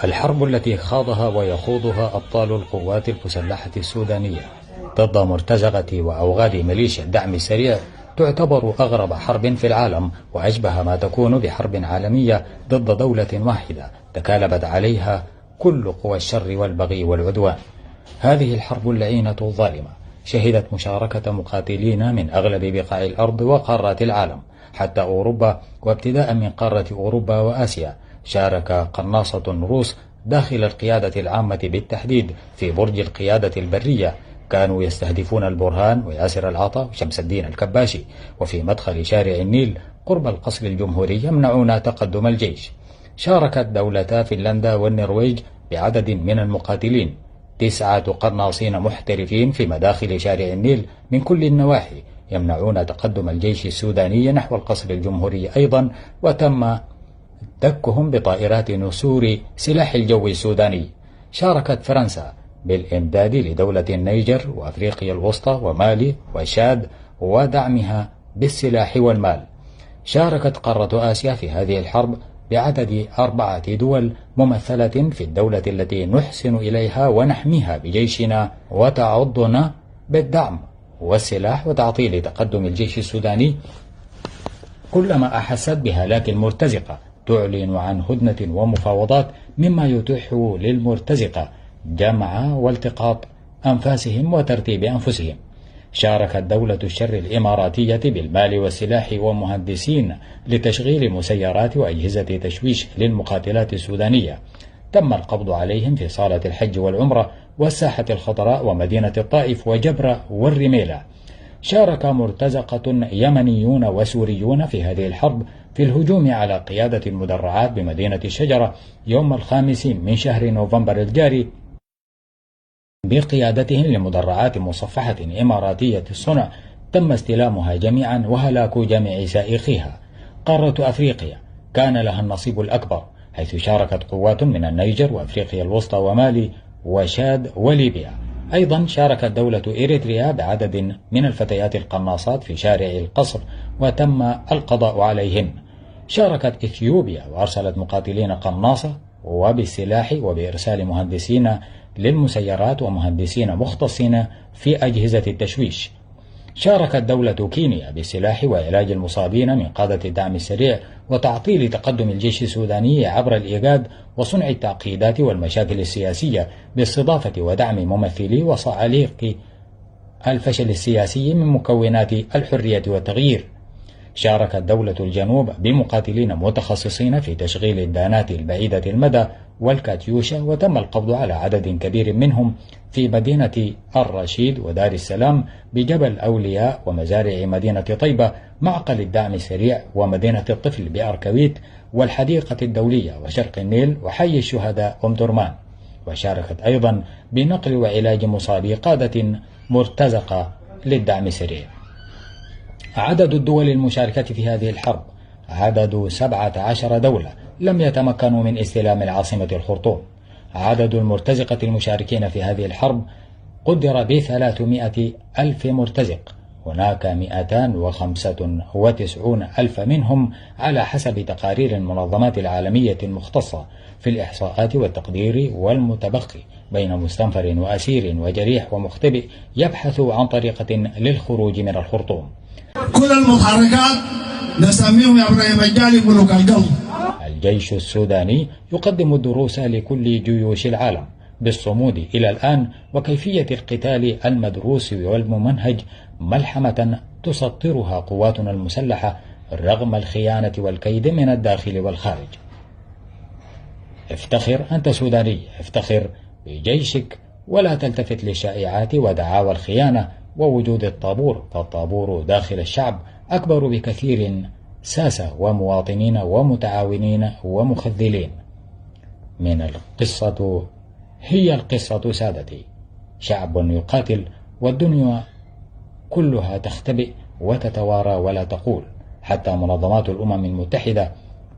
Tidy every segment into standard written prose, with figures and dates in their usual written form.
الحرب التي خاضها ويخوضها أبطال القوات المسلحة السودانية ضد مرتزقة وأوغاد ميليشيا الدعم السريع تعتبر أغرب حرب في العالم، وأشبه ما تكون بحرب عالمية ضد دولة واحدة تكالبت عليها كل قوى الشر والبغي والعدوان. هذه الحرب اللعينة الظالمة شهدت مشاركة مقاتلين من أغلب بقاع الأرض وقارات العالم حتى أوروبا، وابتداء من قارة أوروبا وآسيا. شارك قناصة روس داخل القيادة العامة بالتحديد في برج القيادة البرية، كانوا يستهدفون البرهان وياسر العطا وشمس الدين الكباشي، وفي مدخل شارع النيل قرب القصر الجمهوري يمنعون تقدم الجيش. شاركت دولتا فنلندا والنرويج بعدد من المقاتلين، 9 قناصين محترفين في مداخل شارع النيل من كل النواحي يمنعون تقدم الجيش السوداني نحو القصر الجمهوري أيضا، وتم دكهم بطائرات نسور سلاح الجو السوداني. شاركت فرنسا بالإمداد لدولة النيجر وأفريقيا الوسطى ومالي وشاد ودعمها بالسلاح والمال. شاركت قارة آسيا في هذه الحرب بعدد 4 دول ممثلة في الدولة التي نحسن إليها ونحميها بجيشنا وتعضنا بالدعم والسلاح وتعطيل تقدم الجيش السوداني. كلما أحست بهلاك المرتزقة تعلن عن هدنة ومفاوضات، مما يتيح للمرتزقة جمع والتقاط أنفاسهم وترتيب أنفسهم. شاركت دولة الشر الإماراتية بالمال والسلاح ومهندسين لتشغيل مسيرات وأجهزة تشويش للمقاتلات السودانية. تم القبض عليهم في صالة الحج والعمرة والساحة الخضراء ومدينة الطائف وجبرة والرميلة. شارك مرتزقة يمنيون وسوريون في هذه الحرب في الهجوم على قيادة المدرعات بمدينة الشجرة يوم 5 من شهر نوفمبر الجاري بقيادتهم لمدرعات مصفحة إماراتية الصنع. تم استلامها جميعا وهلاك جميع سائقيها. قارة أفريقيا كان لها النصيب الأكبر، حيث شاركت قوات من النيجر وأفريقيا الوسطى ومالي وشاد وليبيا. أيضا شاركت دولة إريتريا بعدد من الفتيات القناصات في شارع القصر وتم القضاء عليهن. شاركت إثيوبيا وأرسلت مقاتلين قناصة وبالسلاح وبإرسال مهندسين للمسيرات ومهندسين مختصين في أجهزة التشويش. شاركت دولة كينيا بالسلاح وعلاج المصابين من قادة الدعم السريع وتعطيل تقدم الجيش السوداني عبر الإيجاد وصنع التعقيدات والمشاكل السياسية باستضافة ودعم ممثلي وصعاليق الفشل السياسي من مكونات الحرية والتغيير. شاركت دولة الجنوب بمقاتلين متخصصين في تشغيل الدانات البعيدة المدى والكاتيوشا، وتم القبض على عدد كبير منهم في مدينة الرشيد ودار السلام بجبل أولياء ومزارع مدينة طيبة، معقل الدعم السريع ومدينة الطفل بأركويت والحديقة الدولية وشرق النيل وحي الشهداء أم درمان. وشاركت أيضا بنقل وعلاج مصابي قادة مرتزقة للدعم السريع. عدد الدول المشاركة في هذه الحرب عدد 17 دولة لم يتمكنوا من استلام العاصمة الخرطوم. عدد المرتزقة المشاركين في هذه الحرب قدر ب300 ألف مرتزق. هناك 295 ألف منهم على حسب تقارير المنظمات العالمية المختصة في الإحصاءات والتقدير، والمتبقي بين مستنفر وأسير وجريح ومختبئ يبحث عن طريقة للخروج من الخرطوم. كل المحركات نسميهم يا ابراهيم الجالي ملوك القلب. الجيش السوداني يقدم الدروس لكل جيوش العالم بالصمود إلى الآن، وكيفية القتال المدروس والممنهج ملحمة تسطرها قواتنا المسلحة رغم الخيانة والكيد من الداخل والخارج. افتخر أنت سوداني، افتخر بجيشك، ولا تلتفت للشائعات ودعاوى الخيانة ووجود الطابور، فالطابور داخل الشعب أكبر بكثير ساسة ومواطنين ومتعاونين ومخذلين. من القصة هي القصة سادتي، شعب يقاتل والدنيا كلها تختبئ وتتوارى ولا تقول، حتى منظمات الأمم المتحدة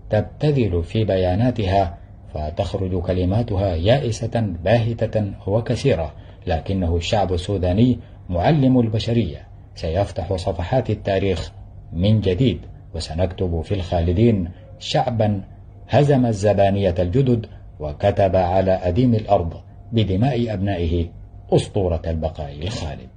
تبتذل في بياناتها فتخرج كلماتها يائسة باهتة وكثيرة، لكنه الشعب السوداني معلم البشرية سيفتح صفحات التاريخ من جديد، وسنكتب في الخالدين شعبا هزم الزبانية الجدد وكتب على أديم الأرض بدماء أبنائه أسطورة البقاء الخالد.